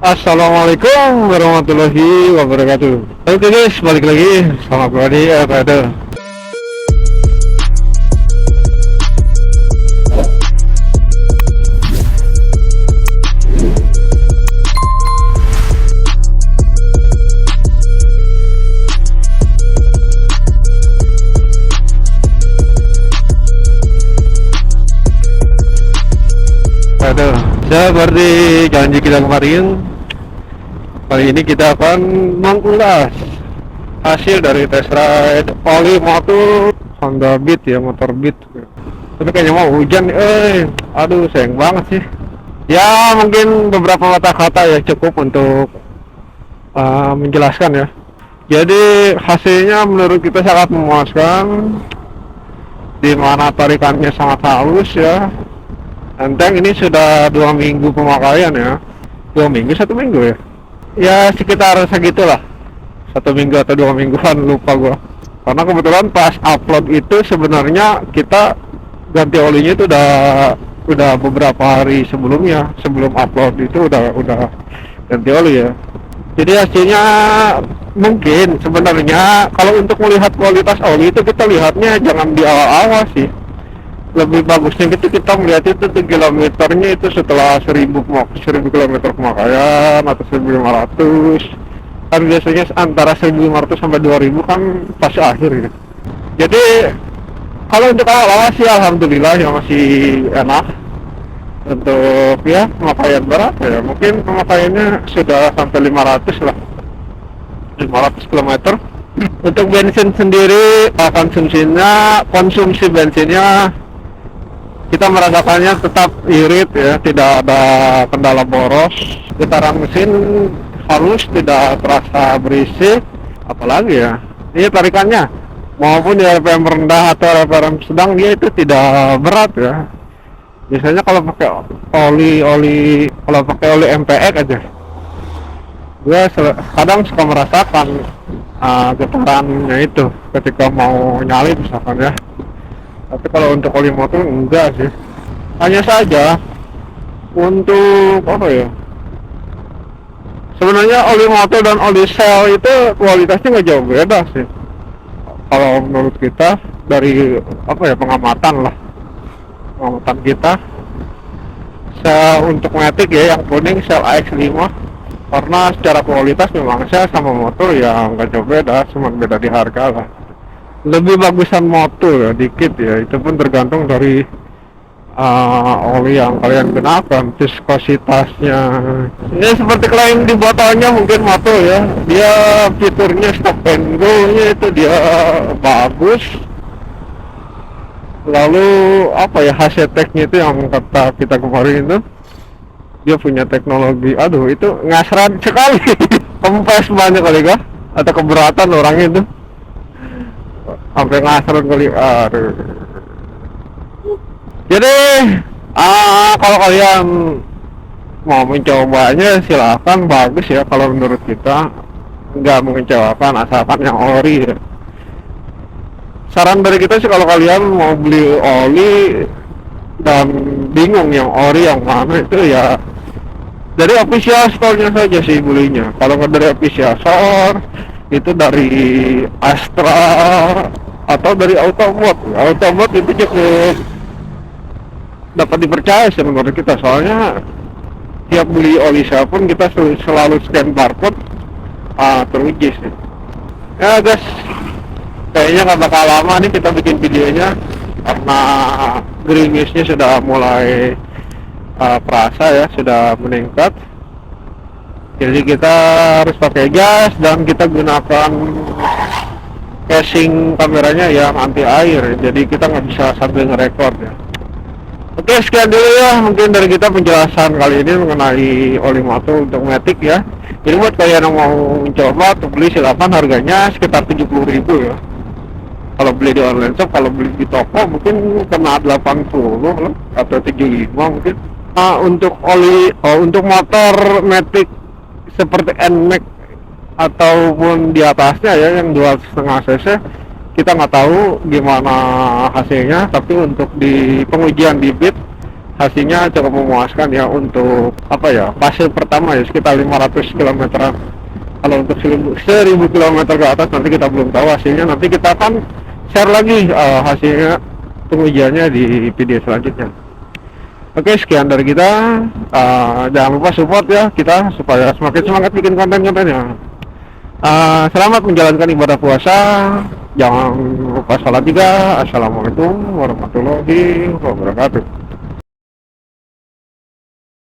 Assalamualaikum warahmatullahi wabarakatuh. Oke guys, balik lagi sama gue di Rider. Aduh, seperti janji kita kemarin, kali ini kita akan mengulas hasil dari test ride oli motor Honda Beat ya, motor Beat. Tapi kayaknya mau hujan nih, aduh sayang banget sih. Ya mungkin beberapa kata-kata ya cukup untuk menjelaskan ya. Jadi hasilnya menurut kita sangat memuaskan, di mana tarikannya sangat halus ya. Enteng ini sudah 2 minggu pemakaian ya. 2 minggu, 1 minggu ya. Ya sekitar segitulah, 1 minggu atau 2 mingguan, lupa gua. Karena kebetulan pas upload itu sebenarnya kita ganti olinya itu udah beberapa hari sebelumnya. Sebelum upload itu udah ganti oli ya. Jadi hasilnya mungkin sebenarnya kalau untuk melihat kualitas oli itu kita lihatnya jangan di awal-awal sih. Lebih bagusnya gitu kita melihat itu tuh kilometernya itu setelah 1000 km pemakaian atau 1500. Kan biasanya antara 1500 sampai 2000 kan fase akhir gitu. Jadi kalau untuk awal-awal sih alhamdulillah ya masih enak. Untuk ya pemakaian berat ya mungkin pemakaiannya sudah sampai 500 lah, 500 km. Untuk bensin sendiri konsumsi bensinnya kita merasakannya tetap irit ya, tidak ada kendala boros. Getaran mesin halus, tidak terasa berisik. Apalagi ya, ini tarikannya maupun di RPM rendah atau RPM sedang dia itu tidak berat ya. Biasanya kalau pakai oli MPX aja, gue kadang suka merasakan getarannya itu ketika mau nyalip misalkan ya. Tapi kalau untuk oli motor enggak sih. Hanya saja untuk apa ya, sebenarnya oli motor dan oli sel itu kualitasnya nggak jauh beda sih kalau menurut kita dari pengamatan kita. Sel untuk Matic ya yang kuning sel AX5, karena secara kualitas memang sel sama motor ya nggak jauh beda, cuma beda di harga lah. Lebih bagusan motor ya dikit ya, itu pun tergantung dari oli yang kalian gunakan, viskositasnya. Ini seperti klaim di botolnya mungkin motor ya, dia fiturnya stop and go nya itu dia bagus. Lalu HCTech-nya itu yang kata kita kemarin itu dia punya teknologi, aduh itu ngasran sekali. Kempes banyak kali kah atau keberatan orangnya itu sampai ngasron kali. Aduh. Jadi kalau kalian mau mencobanya silahkan, bagus ya kalau menurut kita, nggak mengecewakan asalkan yang ori ya. Saran dari kita sih kalau kalian mau beli oli dan bingung yang ori yang mana itu ya dari official store-nya saja sih belinya. Kalau nggak dari official store itu dari Astra atau dari Autobot itu cukup dapat dipercaya sih menurut kita, soalnya tiap beli oli sel pun kita selalu scan barcode teruji sih. Ya guys, kayaknya nggak bakal lama nih kita bikin videonya karena gerimisnya sudah mulai perasa ya, sudah meningkat. Jadi kita harus pakai gas dan kita gunakan casing kameranya yang anti air, jadi kita nggak bisa sambil ngerekord ya. Oke, sekian dulu ya mungkin dari kita penjelasan kali ini mengenai oli motor untuk Matic ya. Jadi buat kalian yang mau mencoba untuk beli silakan, harganya sekitar 70.000 ya kalau beli di online shop. Kalau beli di toko mungkin kena 80 atau 75 mungkin. Untuk motor Matic seperti NMAX ataupun di atasnya ya yang 2,5 cc, kita nggak tahu gimana hasilnya. Tapi untuk di pengujian di Beat hasilnya cukup memuaskan ya untuk apa ya, fase pertama ya sekitar 500 kilometeran. Kalau untuk 1000 kilometer ke atas nanti kita belum tahu hasilnya, nanti kita akan share lagi hasilnya pengujiannya di video selanjutnya. Oke, sekian dari kita. Jangan lupa support ya kita supaya semakin semangat bikin konten-kontennya. Selamat menjalankan ibadah puasa. Jangan lupa sholat juga. Assalamualaikum warahmatullahi wabarakatuh.